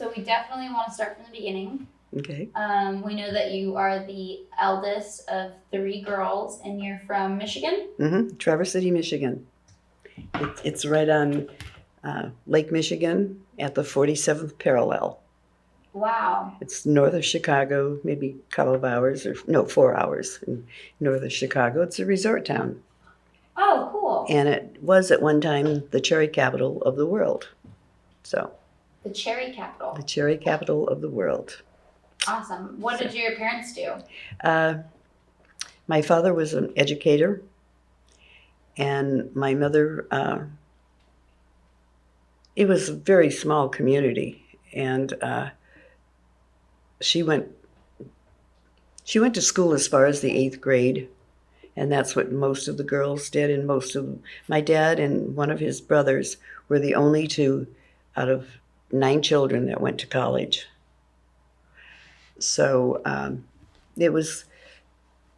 So we definitely want to start from the beginning. Okay. We know that you are the eldest of 3 girls, and you're from Michigan. Traverse City, Michigan. It's right on Lake Michigan at the 47th parallel. Wow. It's north of Chicago, maybe a couple of hours, or no, 4 hours north of Chicago. It's a resort town. Oh, cool. And it was at one time the cherry capital of the world. So, The cherry capital. the cherry capital of the world. Awesome. What did your parents do? My father was an educator, and my mother, it was a very small community, and she went to school as far as the 8th grade, and that's what most of the girls did. And my dad and one of his brothers were the only two out of 9 children that went to college. So it was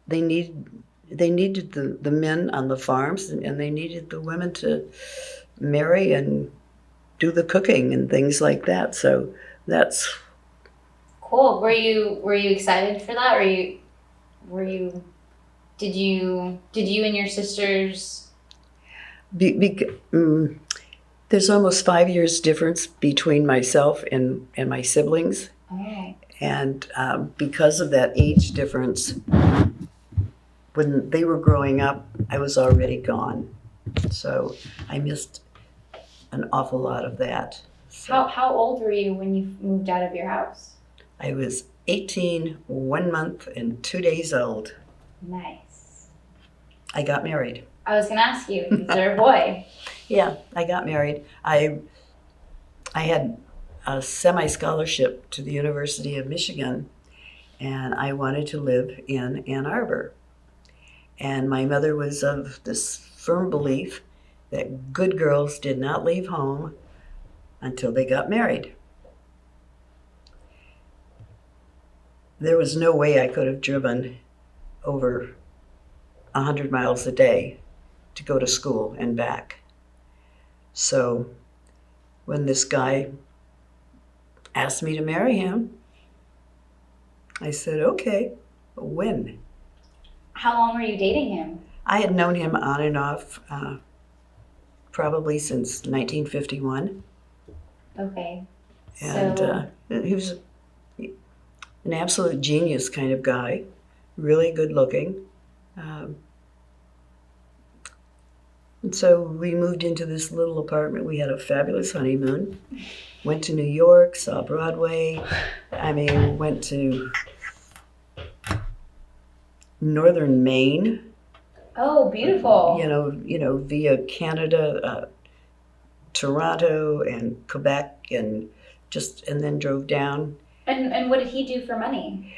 they needed the men on the farms, and they needed the women to marry and do the cooking and things like that. So that's Cool. Were you excited for that? Were you did you and your sisters? there's almost 5 years difference between myself and my siblings, Oh. and because of that age difference, when they were growing up, I was already gone. So I missed an awful lot of that. So How old were you when you moved out of your house? I was 18, 1 month, and 2 days old. Nice. I got married. I was gonna ask you, is there a boy? Yeah, I got married. I had a semi-scholarship to the University of Michigan, and I wanted to live in Ann Arbor. And my mother was of this firm belief that good girls did not leave home until they got married. There was no way I could have driven over 100 miles a day to go to school and back. So when this guy asked me to marry him, I said, okay, when? How long were you dating him? I had known him on and off probably since 1951. Okay. And So he was an absolute genius kind of guy, really good looking. And so we moved into this little apartment. We had a fabulous honeymoon. Went to New York, saw Broadway. Went to northern Maine. oh, beautiful. Via Canada, Toronto, and Quebec, and then drove down. And what did he do for money?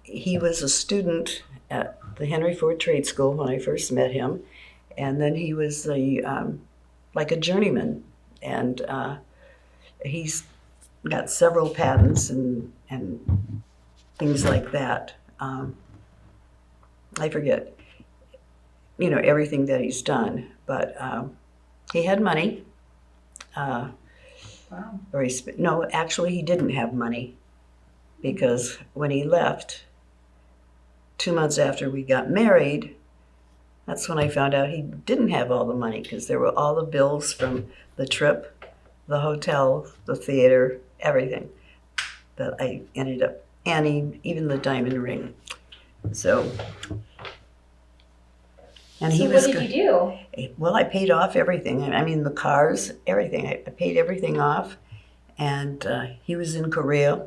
He was a student at the Henry Ford Trade School when I first met him, and then he was like a journeyman, and he's got several patents and things like that. I forget, everything that he's done, but he had money. Wow. No, actually, he didn't have money, because when he left, 2 months after we got married, that's when I found out he didn't have all the money, because there were all the bills from the trip, the hotel, the theater, everything that I ended up, and even the diamond ring. So, and So he what was did you do? well, I paid off everything. The cars, everything. I paid everything off, and he was in Korea,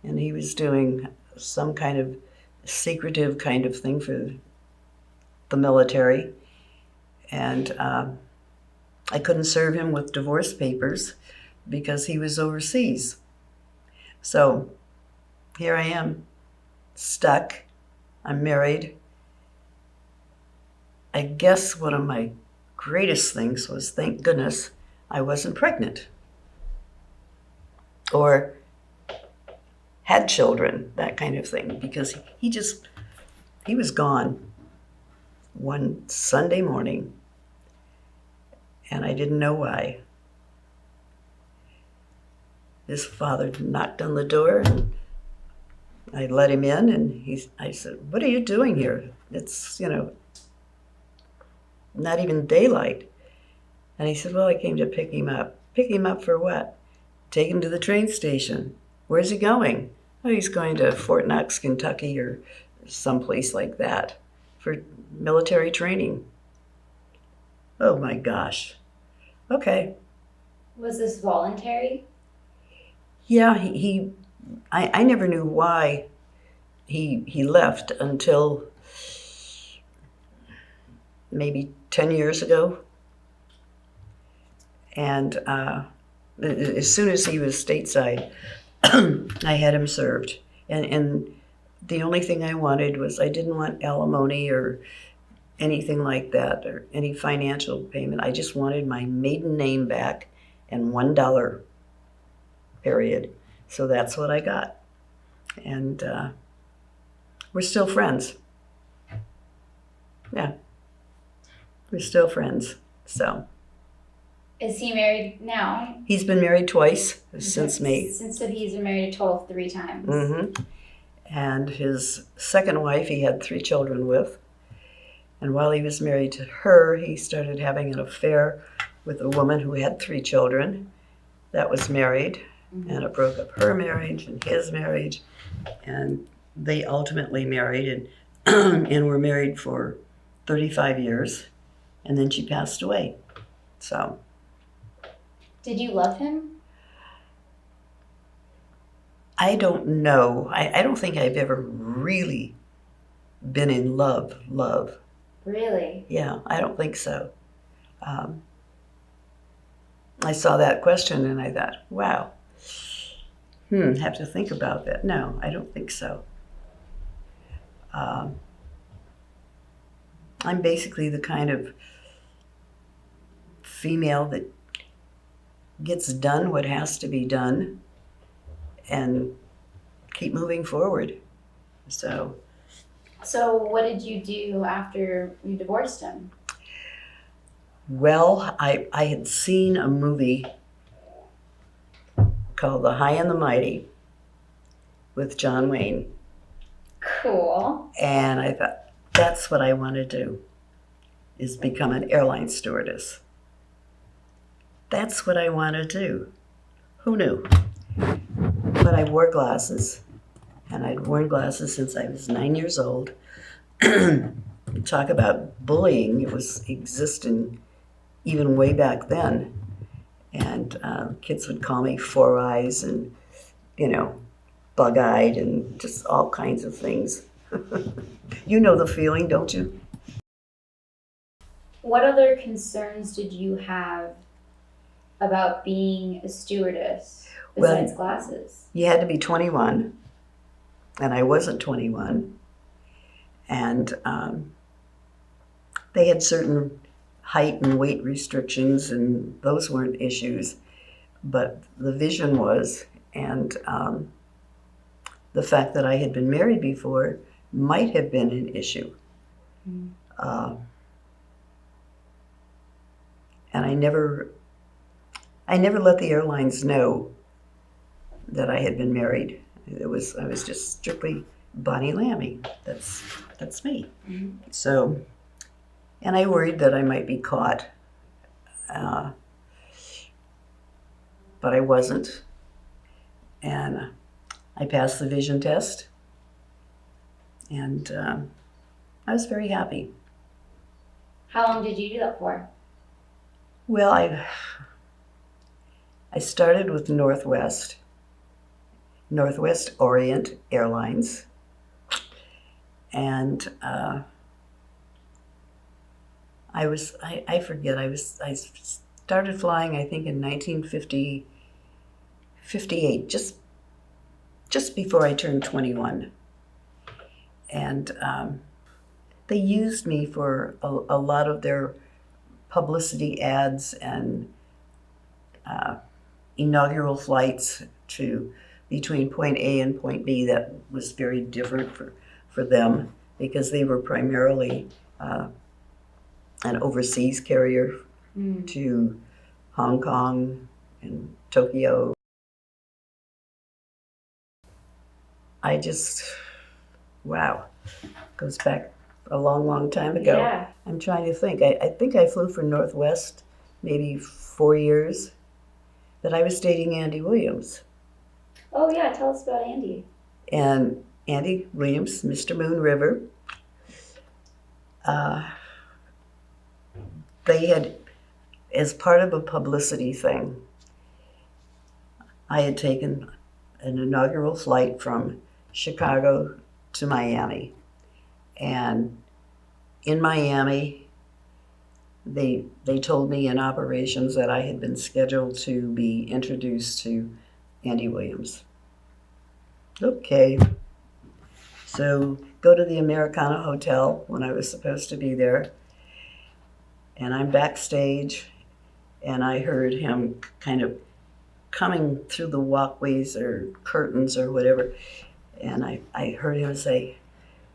and he was doing some kind of secretive kind of thing for the military, and I couldn't serve him with divorce papers because he was overseas. So here I am, stuck. I'm married. I guess one of my greatest things was, thank goodness, I wasn't pregnant or had children, that kind of thing, because he was gone one Sunday morning, and I didn't know why. his father knocked on the door, and I let him in, and I said, "What are you doing here? It's, not even daylight." And he said, "Well, I came to pick him up." "Pick him up for what?" "Take him to the train station." "Where's he going?" "Oh, he's going to Fort Knox, Kentucky, or someplace like that for military training." Oh my gosh. Okay. Was this voluntary? Yeah, I never knew why he left until maybe 10 years ago. And as soon as he was stateside, I had him served. And the only thing I wanted was, I didn't want alimony or anything like that, or any financial payment. I just wanted my maiden name back and $1, period. So that's what I got. And we're still friends. Yeah, we're still friends. So Is he married now? he's been married twice since me. So he's been married a total of 3 times. Mm-hmm. And his second wife, he had 3 children with. And while he was married to her, he started having an affair with a woman who had 3 children that was married. Mm-hmm. And it broke up her marriage and his marriage. And they ultimately married and were married for 35 years. And then she passed away. So. Did you love him? I don't know. I don't think I've ever really been in love. Really? Yeah, I don't think so. I saw that question and I thought, wow, have to think about that. No, I don't think so. I'm basically the kind of female that gets done what has to be done and keep moving forward. So what did you do after you divorced him? Well, I had seen a movie called The High and the Mighty with John Wayne. Cool. And I thought, that's what I want to do, is become an airline stewardess. That's what I want to do. Who knew? But I wore glasses, and I'd worn glasses since I was 9 years old. Talk about bullying. It was existing even way back then. And kids would call me Four Eyes and, bug-eyed and just all kinds of things. You know the feeling, don't you? What other concerns did you have about being a stewardess besides glasses? You had to be 21, and I wasn't 21. And they had certain height and weight restrictions, and those weren't issues. But the vision was, and the fact that I had been married before might have been an issue. Mm. And I never let the airlines know that I had been married. I was just strictly Bonnie Lamie. That's me. Mm-hmm. So, and I worried that I might be caught, but I wasn't. And I passed the vision test, and I was very happy. How long did you do that for? Well, I started with Northwest Orient Airlines, and I started flying, I think, in 1958, just before I turned 21. And they used me for a lot of their publicity ads and inaugural flights between point A and point B. That was very different for them, because they were primarily an overseas carrier to Hong Kong and Tokyo I just, wow, goes back a long, long time ago. Yeah. I'm trying to think. I think I flew for Northwest maybe 4 years, but I was dating Andy Williams. Oh yeah, tell us about Andy. And Andy Williams, Mr. Moon River, uh, they had, as part of a publicity thing, I had taken an inaugural flight from Chicago to Miami. And in Miami, they told me in operations that I had been scheduled to be introduced to Andy Williams. Okay. So go to the Americana Hotel when I was supposed to be there. And I'm backstage, and I heard him kind of coming through the walkways or curtains or whatever. And I heard him say,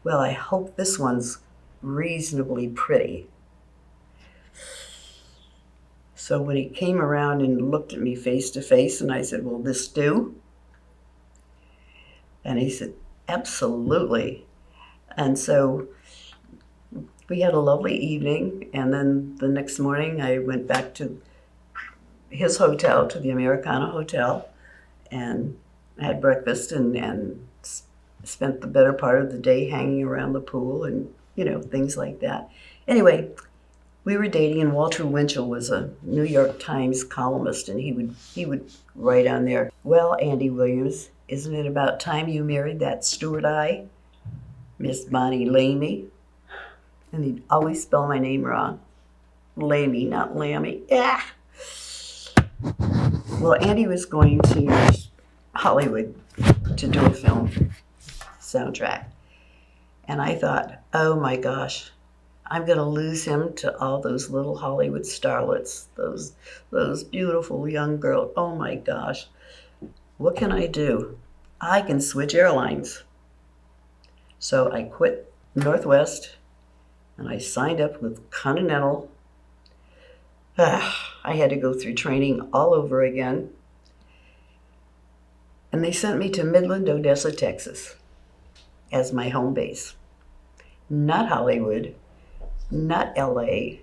well, I hope this one's reasonably pretty. So when he came around and looked at me face to face, and I said, will this do? And he said, absolutely. And so we had a lovely evening, and then the next morning I went back to his hotel, to the Americana Hotel, and had breakfast and spent the better part of the day hanging around the pool and, things like that. Anyway, we were dating, and Walter Winchell was a New York Times columnist, and he would write on there, well, Andy Williams, isn't it about time you married that steward eye, Miss Bonnie Lamie? And he'd always spell my name wrong. Lamie, not Lamie. Yeah. Well, Andy was going to Hollywood to do a film soundtrack. And I thought, oh my gosh, I'm going to lose him to all those little Hollywood starlets, those beautiful young girls. Oh my gosh, what can I do? I can switch airlines. So I quit Northwest, and I signed up with Continental. I had to go through training all over again. And they sent me to Midland, Odessa, Texas as my home base. Not Hollywood, not LA,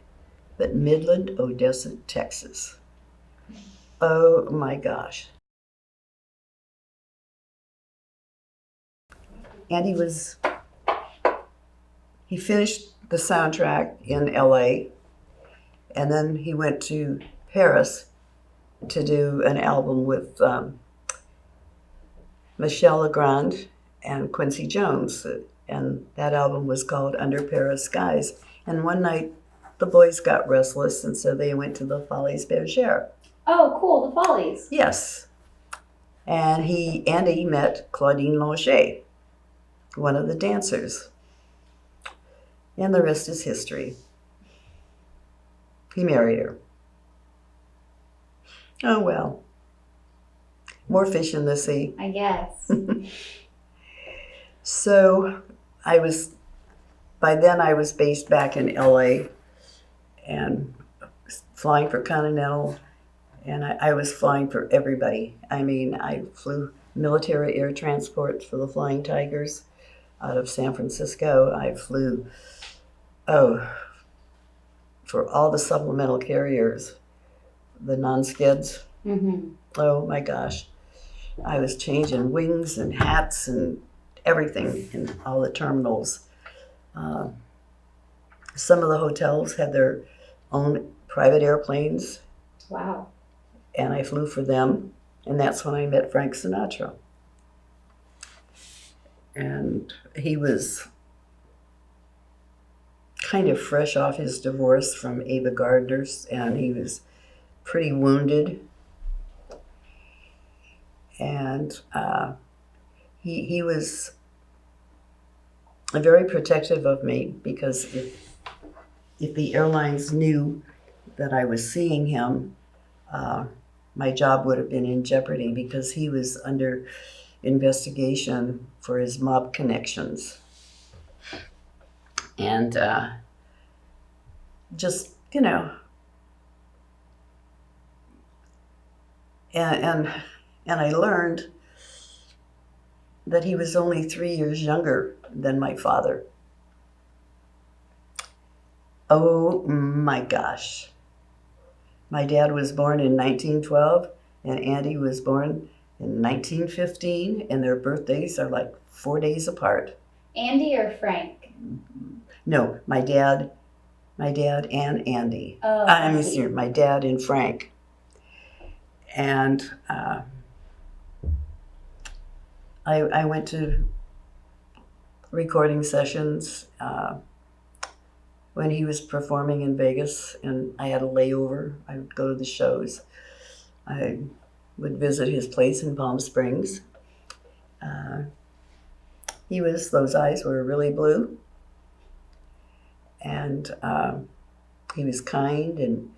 but Midland, Odessa, Texas. Oh my gosh. And he finished the soundtrack in LA, and then he went to Paris to do an album with Michel Legrand and Quincy Jones. And that album was called Under Paris Skies. And one night, the boys got restless, and so they went to the Folies Bergère. Oh, cool, the Follies. Yes. And Andy met Claudine Longer, one of the dancers. And the rest is history. He married her. Oh, well. More fish in the sea. I guess. So by then I was based back in LA and flying for Continental, and I was flying for everybody. I mean, I flew military air transport for the Flying Tigers out of San Francisco. I flew, for all the supplemental carriers, the non-skids. Mm-hmm. Oh my gosh. I was changing wings and hats and everything in all the terminals. Some of the hotels had their own private airplanes. Wow. And I flew for them. And that's when I met Frank Sinatra. And he was kind of fresh off his divorce from Ava Gardner, and he was pretty wounded. And he was very protective of me, because if the airlines knew that I was seeing him, my job would have been in jeopardy, because he was under investigation for his mob connections. And just, and I learned that he was only 3 years younger than my father. Oh my gosh. My dad was born in 1912 and Andy was born in 1915, and their birthdays are like 4 days apart. Andy or Frank? No, my dad and Andy. Oh, I'm Andy. sorry, my dad and Frank. And I went to recording sessions when he was performing in Vegas, and I had a layover. I would go to the shows. I would visit his place in Palm Springs. Those eyes were really blue, and he was kind and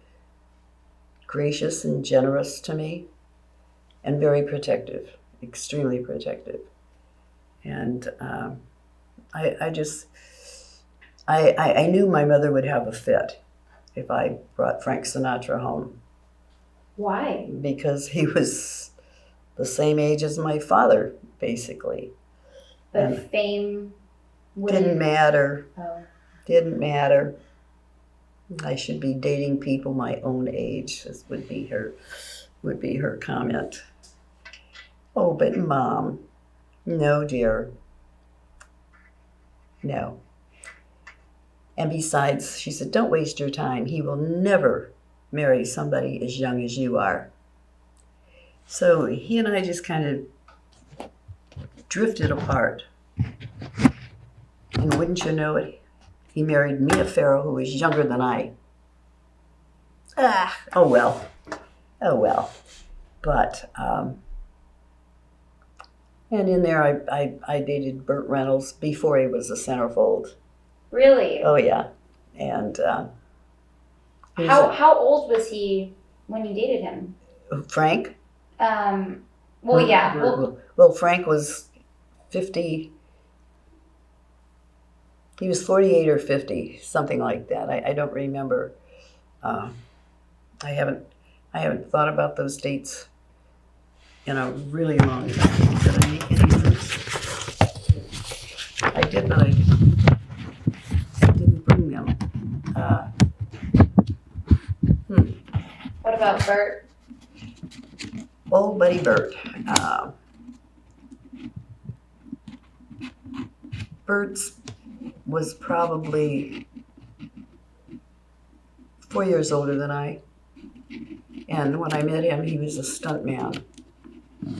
gracious and generous to me, and very protective, extremely protective. And I knew my mother would have a fit if I brought Frank Sinatra home. Why? Because he was the same age as my father, basically. But And fame wouldn't... didn't matter. Oh. Didn't matter. I should be dating people my own age. This would be her comment. Oh, but Mom, no, dear. No. And besides, she said, don't waste your time. He will never marry somebody as young as you are. So he and I just kind of drifted apart. And wouldn't you know it, he married Mia Farrow, who was younger than I. Oh well. But, and in there I dated Burt Reynolds before he was a centerfold. Really? Oh yeah. And how old was he when you dated him? Frank? Well, yeah. Well, Frank was 50. He was 48 or 50, something like that. I don't remember. I haven't thought about those dates in a really long time. Did I make any of this? I did, but I didn't bring them. What about Bert? Oh, buddy Bert. Bert's was probably 4 years older than I. And when I met him, he was a stunt man.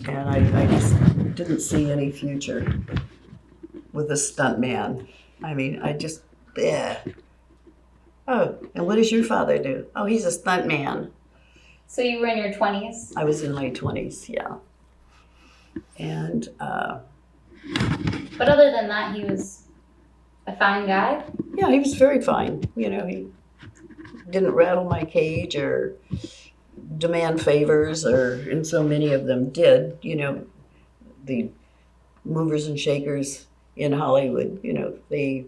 And I just didn't see any future with a stunt man. I mean, Oh, and what does your father do? Oh, he's a stunt man. So you were in your 20s? I was in my 20s, yeah. And, but other than that, he was a fine guy? yeah, he was very fine. You know, he didn't rattle my cage or demand favors, and so many of them did. You know, the movers and shakers in Hollywood, you know, they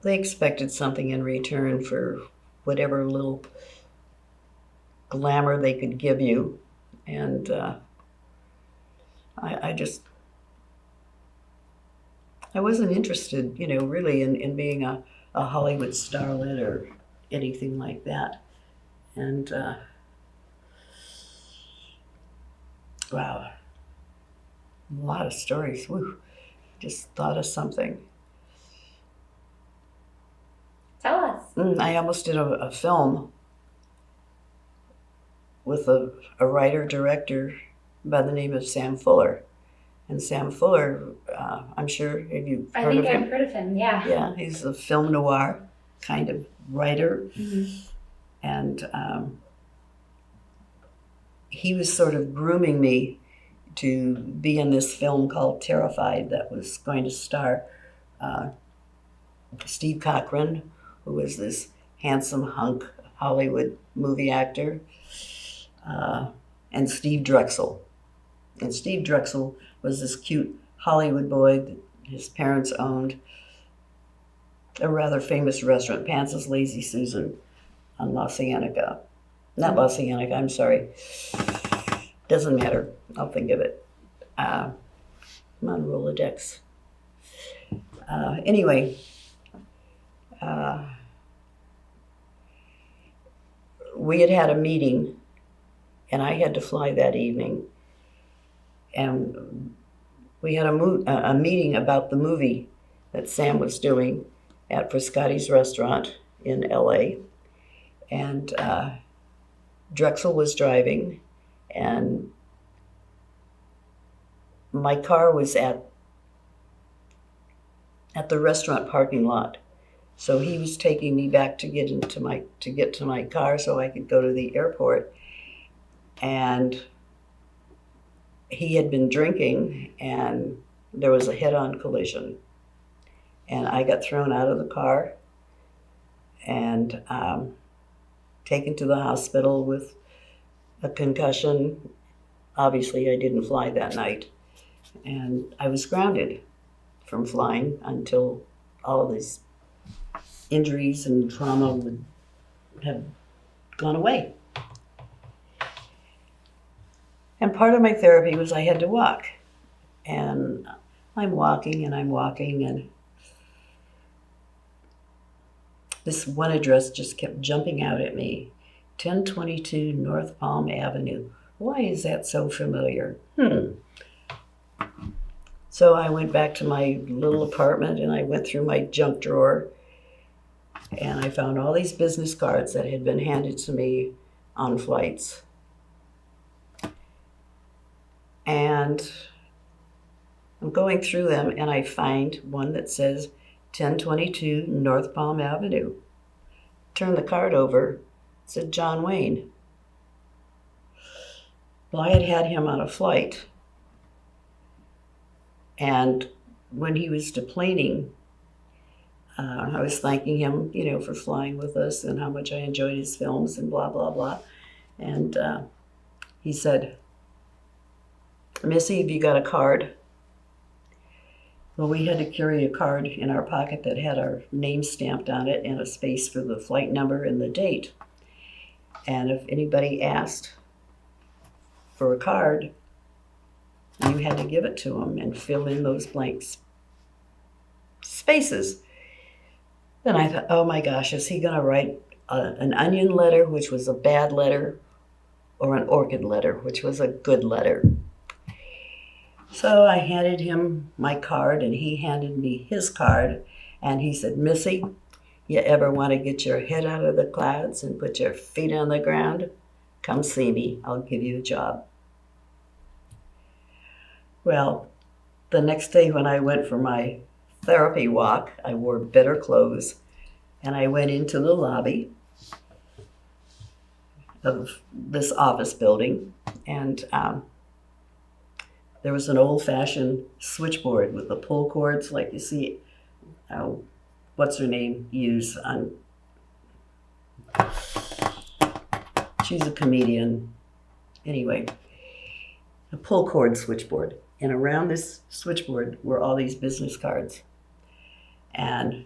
expected something in return for whatever little glamour they could give you. And I wasn't interested, you know, really in being a Hollywood starlet or anything like that. And wow, a lot of stories. Woo, just thought of something. Tell us. I almost did a film with a writer-director by the name of Sam Fuller. And Sam Fuller, I'm sure, have you heard of him? I think I've heard of him, yeah. Yeah, he's a film noir kind of writer. Mm-hmm. And he was sort of grooming me to be in this film called Terrified that was going to star Steve Cochran, who was this handsome hunk Hollywood movie actor, and Steve Drexel. And Steve Drexel was this cute Hollywood boy that his parents owned a rather famous restaurant, Pance's Lazy Susan, on La Cienega. Not La Cienega, I'm sorry. Doesn't matter. I'll think of it. I'm on Rolodex. Anyway, we had a meeting, and I had to fly that evening. And we had a meeting about the movie that Sam was doing at Frascati's restaurant in LA. And Drexel was driving, and my car was at the restaurant parking lot. So he was taking me back to get to my car so I could go to the airport. And he had been drinking, and there was a head-on collision. And I got thrown out of the car and taken to the hospital with a concussion. Obviously, I didn't fly that night. And I was grounded from flying until all of these injuries and trauma would have gone away. And part of my therapy was I had to walk. And I'm walking, and this one address just kept jumping out at me. 1022 North Palm Avenue. Why is that so familiar? So I went back to my little apartment, and I went through my junk drawer, and I found all these business cards that had been handed to me on flights. And I'm going through them, and I find one that says 1022 North Palm Avenue. Turn the card over. It said John Wayne. Well, I had him on a flight. And when he was deplaning, I was thanking him, for flying with us and how much I enjoyed his films and blah, blah, blah. And he said, "Missy, have you got a card?" Well, we had to carry a card in our pocket that had our name stamped on it and a space for the flight number and the date. And if anybody asked for a card, you had to give it to them and fill in those blank spaces. Then I thought, oh my gosh, is he going to write an onion letter, which was a bad letter, or an orchid letter, which was a good letter? So I handed him my card, and he handed me his card, and he said, "Missy, you ever want to get your head out of the clouds and put your feet on the ground? Come see me. I'll give you a job." Well, the next day when I went for my therapy walk, I wore better clothes, and I went into the lobby of this office building, and there was an old-fashioned switchboard with the pull cords like you see, what's her name, use on, she's a comedian. Anyway, a pull cord switchboard. And around this switchboard were all these business cards. And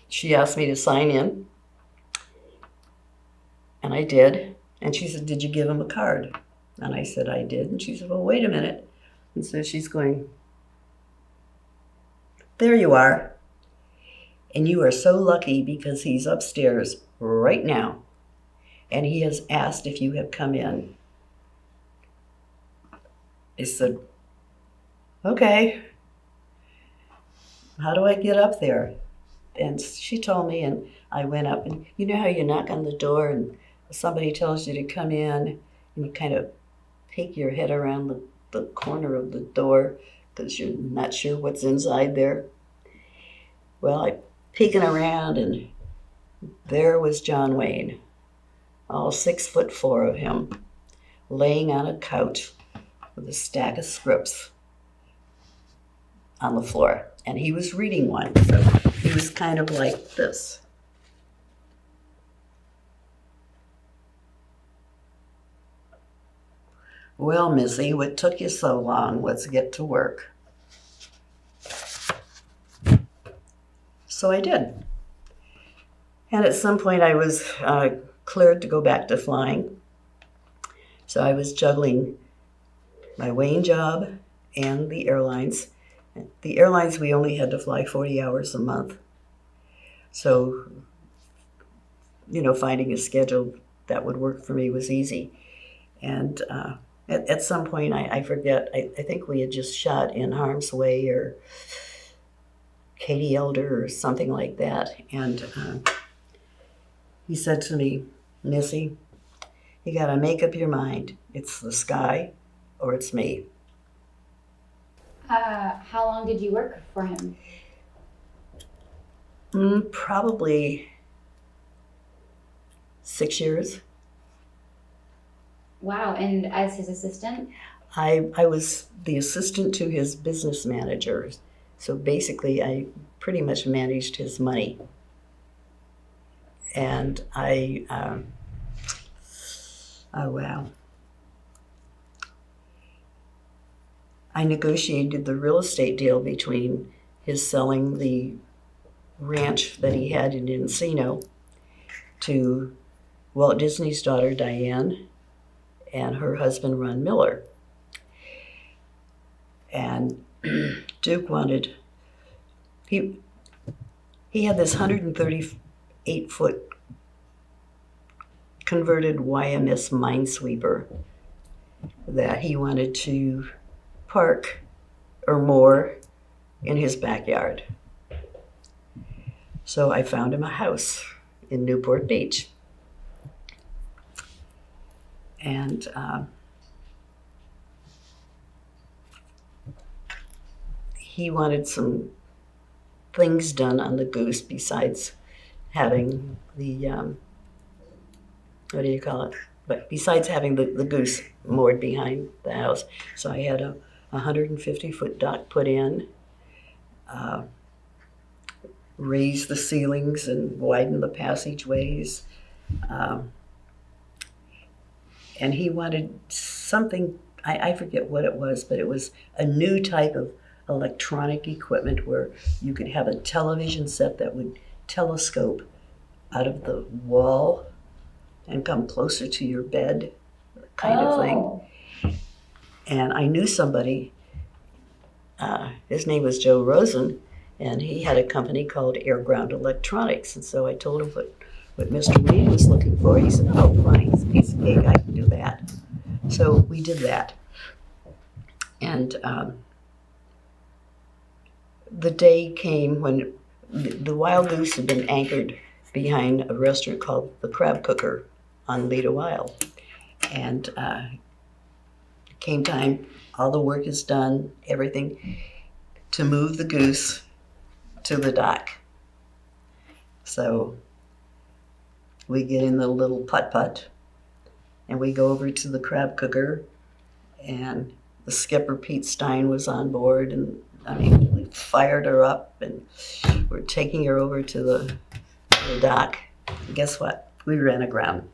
she asked me to sign in, and I did. And she said, "Did you give him a card?" And I said, "I did." And she said, "Well, wait a minute." And so she's going, "There you are. And you are so lucky because he's upstairs right now. And he has asked if you have come in." I said, "Okay. How do I get up there?" And she told me, and I went up. And you know how you knock on the door and somebody tells you to come in, and you kind of peek your head around the corner of the door because you're not sure what's inside there? Well, I peeking around, and there was John Wayne, all 6'4" of him, laying on a couch with a stack of scripts on the floor. And he was reading one, so he was kind of like this. "Well, Missy, what took you so long? Let's get to work." So I did. And at some point I was cleared to go back to flying. So I was juggling my Wayne job and the airlines. The airlines, we only had to fly 40 hours a month. So, finding a schedule that would work for me was easy. And at some point, I forget, I think we had just shot In Harm's Way or Katie Elder or something like that. And he said to me, "Missy, you got to make up your mind. It's the sky or it's me." How long did you work for him? Probably 6 years. Wow, and as his assistant? I was the assistant to his business manager. So basically, I pretty much managed his money. And oh wow. I negotiated the real estate deal between his selling the ranch that he had in Encino to Walt Disney's daughter Diane and her husband Ron Miller. And Duke wanted, he had this 138-foot converted YMS Minesweeper that he wanted to park or moor in his backyard. So I found him a house in Newport Beach. And he wanted some things done on the goose besides having the, what do you call it? But besides having the goose moored behind the house. So I had a 150-foot dock put in, raised the ceilings and widened the passageways. And he wanted something, I forget what it was, but it was a new type of electronic equipment where you could have a television set that would telescope out of the wall and come closer to your bed, kind of thing. And I knew somebody, his name was Joe Rosen, and he had a company called Air Ground Electronics. And so I told him what Mr. Reed was looking for. He said, "Oh, funny, it's a piece of cake, I can do that." So we did that. And the day came when the Wild Goose had been anchored behind a restaurant called the Crab Cooker on Lido Isle. And came time, all the work is done, everything, to move the goose to the dock. So we get in the little putt-putt and we go over to the Crab Cooker, and the skipper, Pete Stein, was on board, and we fired her up and we're taking her over to the dock. And guess what? We ran aground.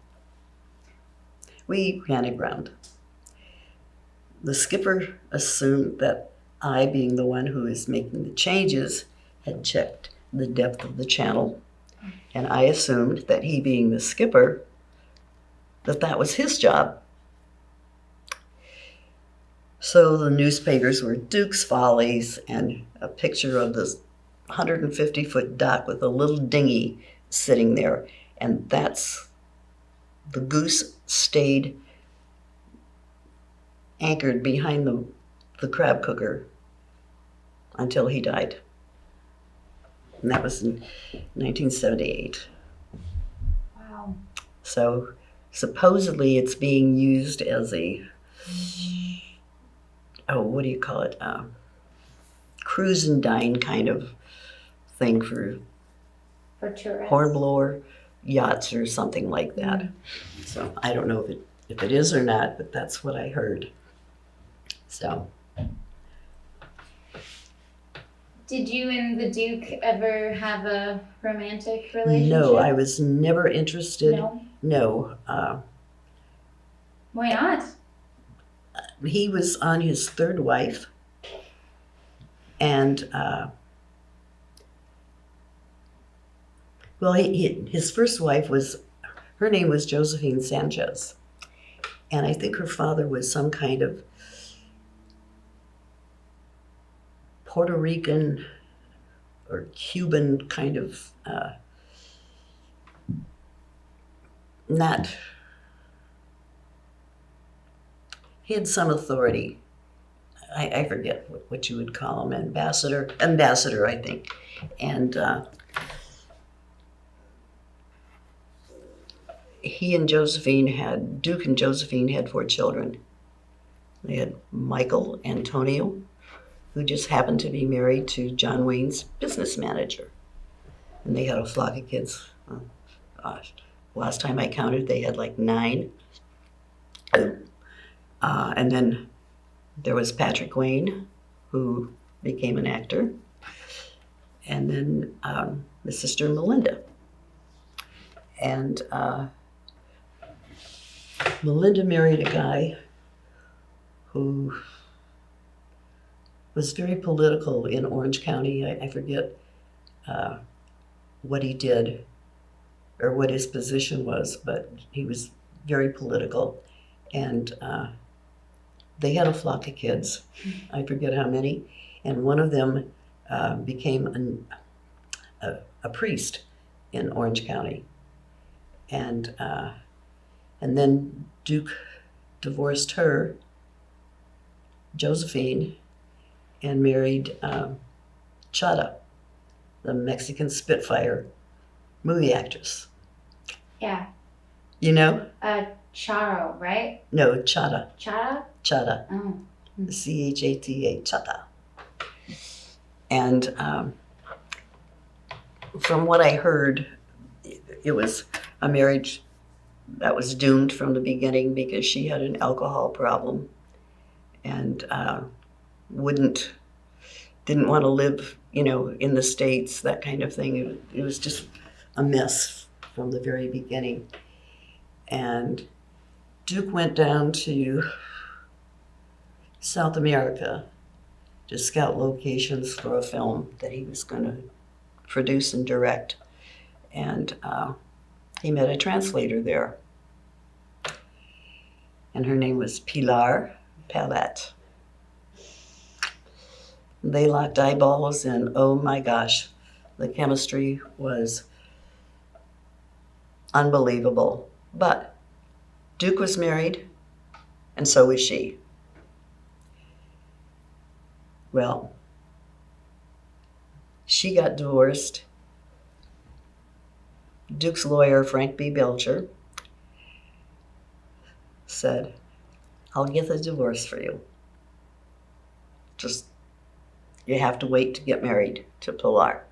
The skipper assumed that I, being the one who is making the changes, had checked the depth of the channel. And I assumed that he, being the skipper, that was his job. So the newspapers were Duke's Follies and a picture of this 150-foot dock with a little dinghy sitting there. And that's, the goose stayed anchored behind the Crab Cooker until he died. And that was in 1978. Wow. So supposedly it's being used as a, what do you call it? Cruise and dine kind of thing for tourists. Hornblower yachts or something like that. Mm-hmm. So I don't know if it is or not, but that's what I heard. So. Did you and the Duke ever have a romantic relationship? No, I was never interested. No? No. Why not? He was on his third wife, and his first wife her name was Josephine Sanchez, and I think her father was some kind of Puerto Rican or Cuban kind of, not, he had some authority. I forget what you would call him, ambassador, I think. And he and Josephine had, Duke and Josephine had 4 children. They had Michael Antonio, who just happened to be married to John Wayne's business manager. And they had a flock of kids. Oh, gosh, last time I counted, they had like 9. And then there was Patrick Wayne, who became an actor. And then the sister Melinda. And Melinda married a guy who was very political in Orange County. I forget what he did or what his position was, but he was very political. And they had a flock of kids. I forget how many. And one of them became a priest in Orange County. And then Duke divorced her, Josephine, and married Chata, the Mexican Spitfire movie actress. Yeah. You know? Charo, right? No, Chata. Chata? Chata. Oh. Chata, Chata. And from what I heard, it was a marriage that was doomed from the beginning because she had an alcohol problem and didn't want to live, in the States, that kind of thing. It was just a mess from the very beginning. And Duke went down to South America to scout locations for a film that he was going to produce and direct. And he met a translator there. And her name was Pilar Palat. They locked eyeballs, and oh my gosh, the chemistry was unbelievable. But Duke was married, and so was she. Well, she got divorced. Duke's lawyer, Frank B. Belcher, said, "I'll get the divorce for you. Just, you have to wait to get married to Pilar."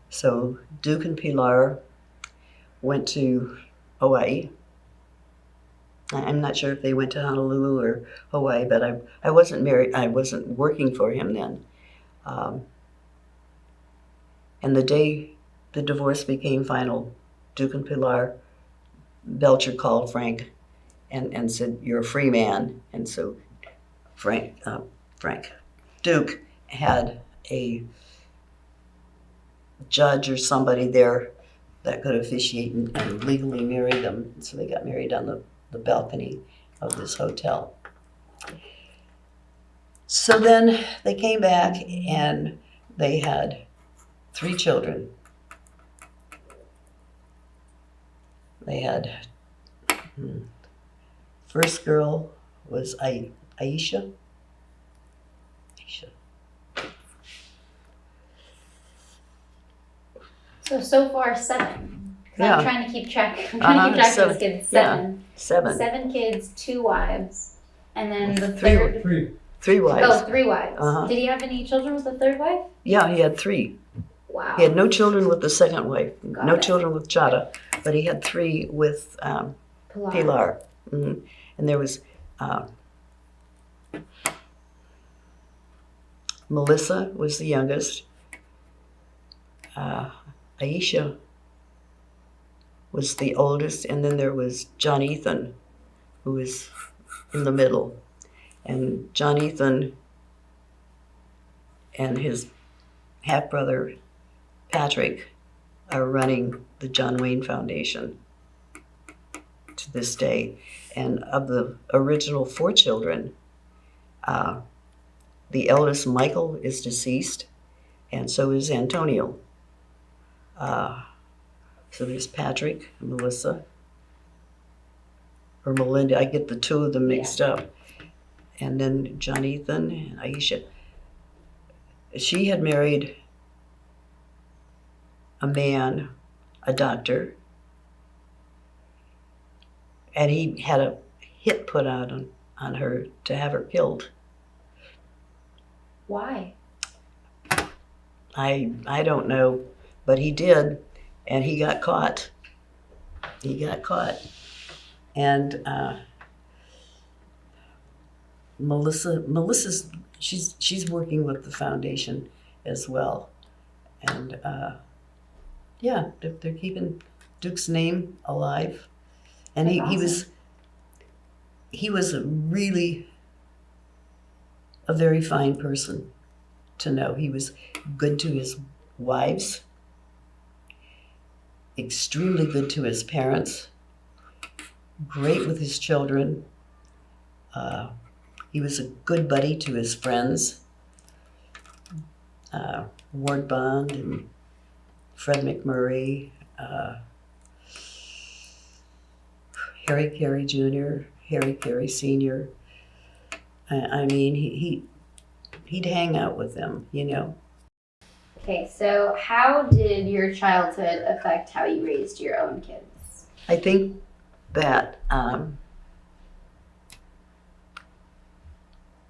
So Duke and Pilar went to Hawaii. I'm not sure if they went to Honolulu or Hawaii, but I wasn't married. I wasn't working for him then. And the day the divorce became final, Duke and Pilar, Belcher called Frank and said, "You're a free man." And so Duke had a judge or somebody there that could officiate and legally marry them. So they got married on the balcony of this hotel. So then they came back and they had 3 children. They had, first girl was Aisha. So far 7. Because Yeah. I'm trying to keep track. I'm trying to keep track of these kids. 7. 7. 7 kids, 2 wives, and then the Three- third. 3 wives. Oh, 3 wives. Uh-huh. Did he have any children with the third wife? Yeah, he had 3. Wow. He had no children with the second wife, Got no it. children with Chata, but he had 3 with Pilar. And there was Melissa was the youngest. Aisha was the oldest, and then there was John Ethan, who was in the middle. And John Ethan and his half-brother Patrick are running the John Wayne Foundation to this day. And of the original 4 children, The eldest, Michael, is deceased, and so is Antonio. So there's Patrick, Melissa, or Melinda. I get the two of them mixed up. And then John Ethan and Aisha. She had married a man, a doctor, and he had a hit put out on her to have her killed. Why? I don't know, but he did, and he got caught. And Melissa's she's working with the foundation as well, and yeah, they're keeping Duke's name alive, and That's he was really a very fine person to know. He was good to his wives, extremely good to his parents, great with his children. He was a good buddy to his friends, Ward Bond and Fred McMurray, Harry Carey Jr., Harry Carey Sr. I mean, he'd hang out with them, you know. Okay, so how did your childhood affect how you raised your own kids? I think that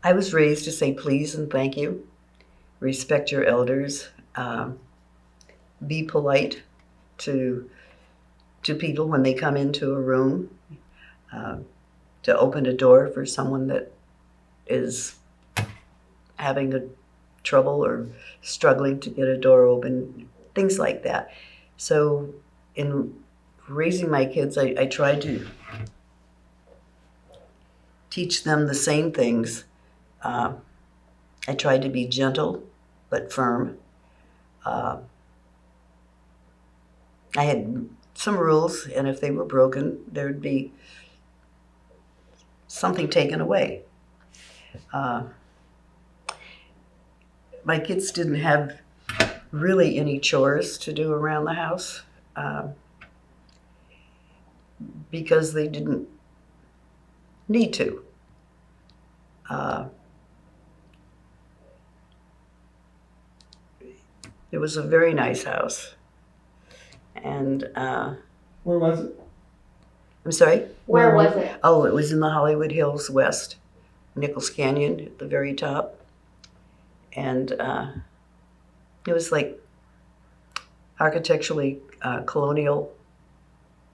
I was raised to say please and thank you, respect your elders, be polite to people when they come into a room, to open a door for someone that is having a trouble or struggling to get a door open, things like that. So in raising my kids, I tried to teach them the same things. I tried to be gentle but firm. I had some rules, and if they were broken, there would be something taken away. My kids didn't have really any chores to do around the house because they didn't need to. It was a very nice house. And Where was it? I'm sorry? Where was it? Oh, it was in the Hollywood Hills West, Nichols Canyon at the very top. And it was like architecturally colonial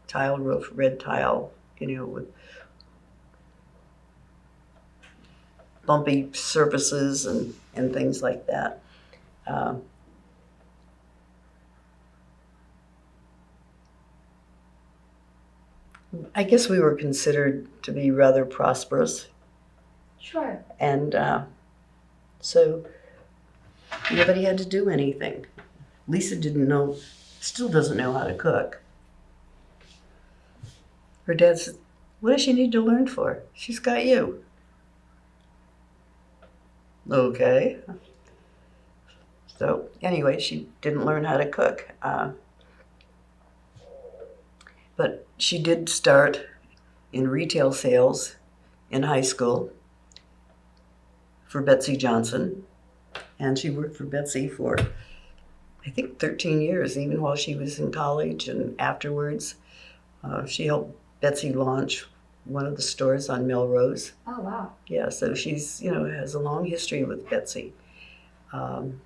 tile roof, red tile, you know, with bumpy surfaces and things like that. I guess we were considered to be rather prosperous. Sure. And so nobody had to do anything. Lisa still doesn't know how to cook. Her dad said, what does she need to learn for? She's got you. Okay. So anyway, she didn't learn how to cook. But she did start in retail sales in high school for Betsy Johnson. And she worked for Betsy for, I think, 13 years, even while she was in college and afterwards. She helped Betsy launch one of the stores on Melrose. Oh, wow. Yeah, so she's, has a long history with Betsy. And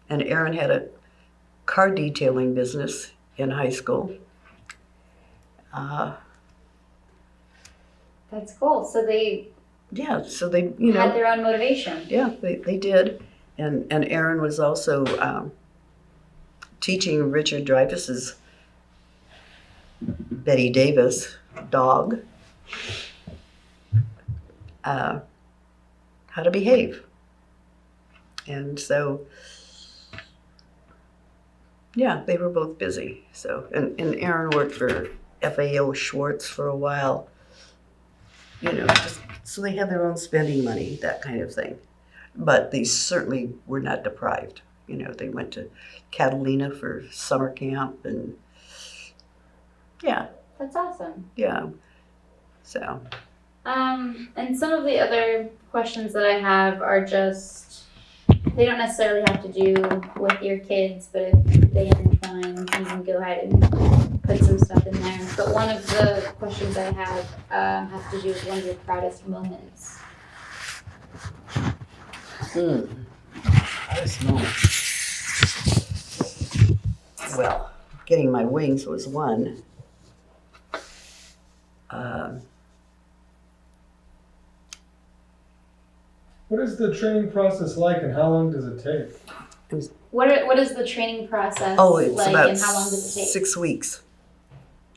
Erin had a car detailing business in high school. That's cool. So they Yeah, so had their own motivation. Yeah, they did. And Erin was also teaching Richard Dreyfuss's Betty Davis dog how to behave. And so, yeah, they were both busy. So, and Erin worked for FAO Schwartz for a while, just so they had their own spending money, that kind of thing. but they certainly were not deprived. You know, they went to Catalina for summer camp, and yeah, That's awesome. yeah. So, And some of the other questions that I have are just, they don't necessarily have to do with your kids, but if they intertwine, you can go ahead and put some stuff in there. But one of the questions I have has to do with one of your proudest moments. proudest moment. Well, getting my wings was one. What is the training process like, and how long does it take? What is the training process Oh, it's like, about and how long does it take? 6 weeks.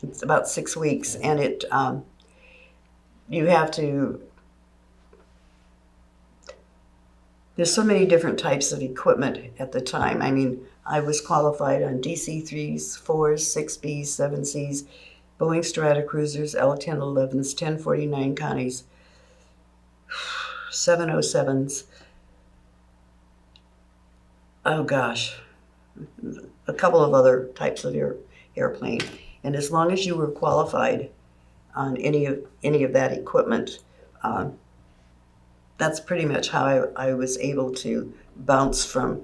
It's about 6 weeks, and it you have to. There's so many different types of equipment at the time. I mean, I was qualified on DC-3s, 4s, 6Bs, 7Cs, Boeing Stratocruisers, L-1011s, 1049 Connies, 707s. Oh gosh, a couple of other types of airplane. And as long as you were qualified on any of that equipment, that's pretty much how I was able to bounce from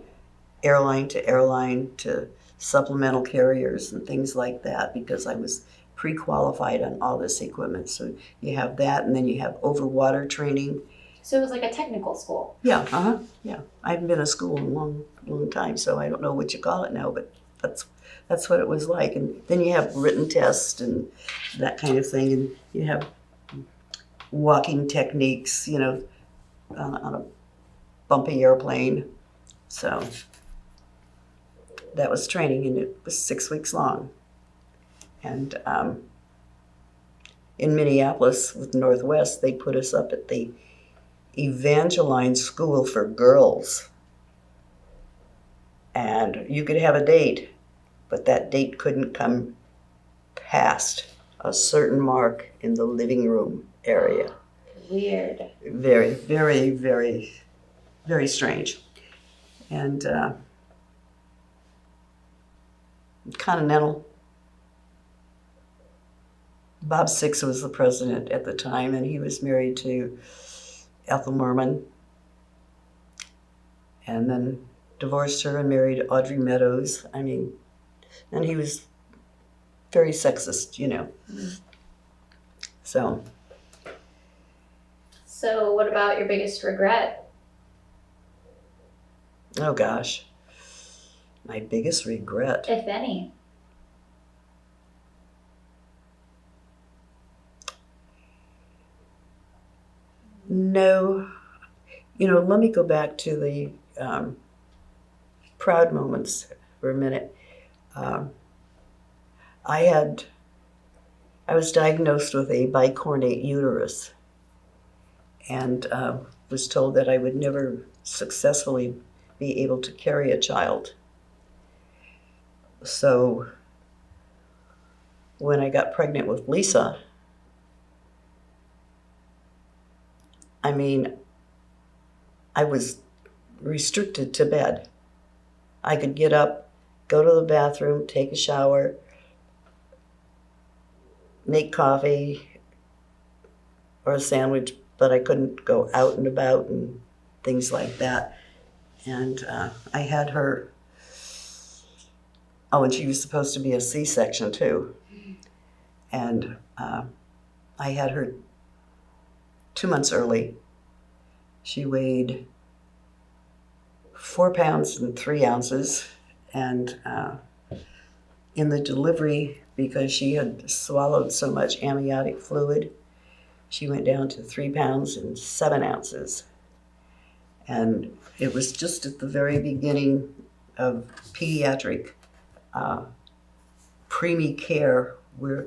airline to supplemental carriers and things like that, because I was pre-qualified on all this equipment. So you have that, and then you have over-water training. So it was like a technical school. Yeah, yeah. I haven't been to school in a long time, so I don't know what you call it now, but that's what it was like. And then you have written tests and that kind of thing, and you have walking techniques, you know, on a bumpy airplane. So that was training, and it was 6 weeks long. And in Minneapolis with Northwest, they put us up at the Evangeline School for Girls. And you could have a date, but that date couldn't come past a certain mark in the living room area. Weird. Very, very, very, very strange. And Continental, Bob Six was the president at the time, and he was married to Ethel Merman, and then divorced her and married Audrey Meadows. I mean, and he was very sexist, you know. So what about your biggest regret? oh gosh, my biggest regret. If any. No, you know, let me go back to the proud moments for a minute. I was diagnosed with a bicornate uterus, and was told that I would never successfully be able to carry a child. So when I got pregnant with Lisa, I mean, I was restricted to bed. I could get up, go to the bathroom, take a shower, make coffee or a sandwich, but I couldn't go out and about and things like that. And I had her, oh, and she was supposed to be a C-section too. And I had her 2 months early. She weighed 4 pounds and 3 ounces, and in the delivery, because she had swallowed so much amniotic fluid, she went down to 3 pounds and 7 ounces. And it was just at the very beginning of pediatric preemie care, where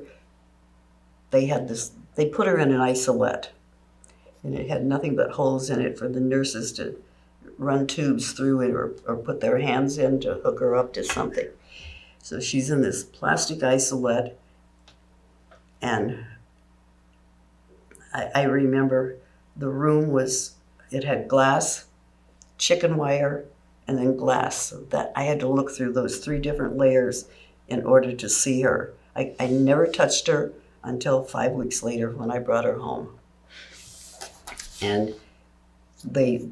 they put her in an isolette, and it had nothing but holes in it for the nurses to run tubes through it or put their hands in to hook her up to something. So she's in this plastic isolette, and I remember the room it had glass, chicken wire, and then glass. So that I had to look through those 3 different layers in order to see her. I never touched her until 5 weeks later when I brought her home. And they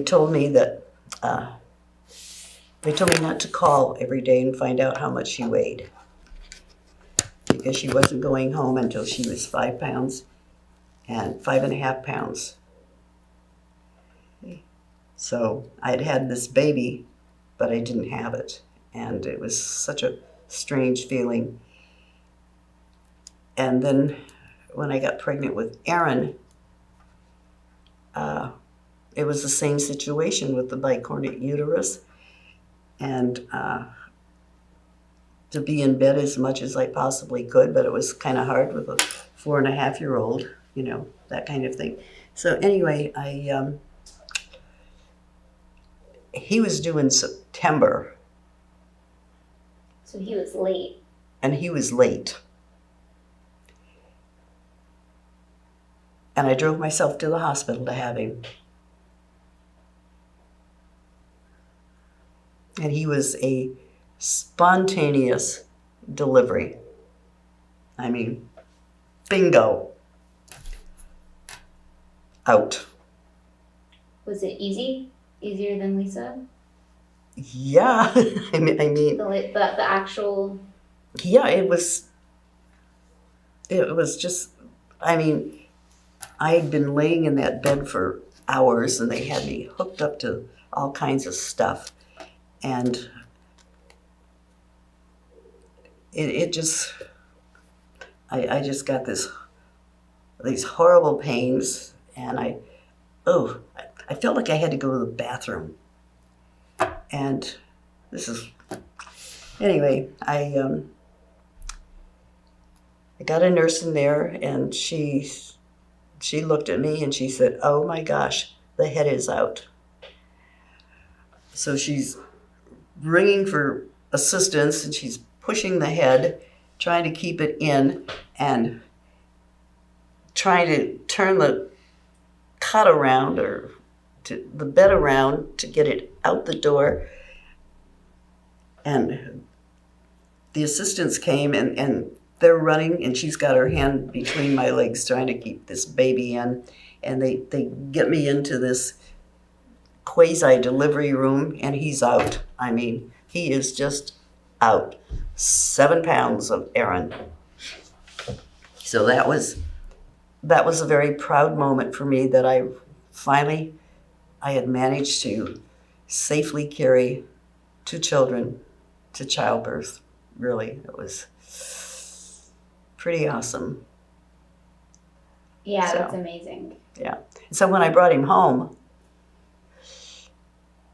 told me that they told me not to call every day and find out how much she weighed, because she wasn't going home until she was 5 pounds and 5.5 pounds. So I'd had this baby, but I didn't have it. And it was such a strange feeling. And then when I got pregnant with Aaron, it was the same situation with the bicornuate uterus. And to be in bed as much as I possibly could, but it was kind of hard with a 4.5-year-old, you know, that kind of thing. So anyway, he was due in September. So he was late. And he was late. And I drove myself to the hospital to have him. And he was a spontaneous delivery. I mean, bingo. Out. Was it easy? Easier than Lisa? Yeah. I mean, The actual... yeah, it was just, I mean, I had been laying in that bed for hours and they had me hooked up to all kinds of stuff. And it just, I just got these horrible pains, and I felt like I had to go to the bathroom. And anyway, I got a nurse in there, and she looked at me and she said, "Oh my gosh, the head is out." So she's ringing for assistance, and she's pushing the head, trying to keep it in, and trying to turn the cot around, or to the bed around, to get it out the door. And the assistants came, and they're running, and she's got her hand between my legs trying to keep this baby in. And they get me into this quasi-delivery room, and he's out. I mean, he is just out. 7 pounds of Aaron. So that was a very proud moment for me, that I had managed to safely carry 2 children to childbirth. Really, it was pretty awesome. Yeah, So, that's amazing. Yeah. So when I brought him home,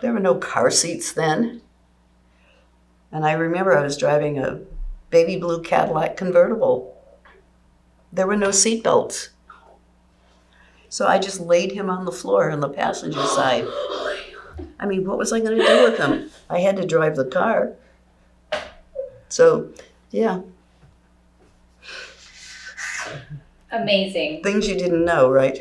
there were no car seats then. And I remember I was driving a baby blue Cadillac convertible. There were no seat belts. So I just laid him on the floor on the passenger side. I mean, what was I going to do with him? I had to drive the car. So, yeah. Amazing. Things you didn't know, right?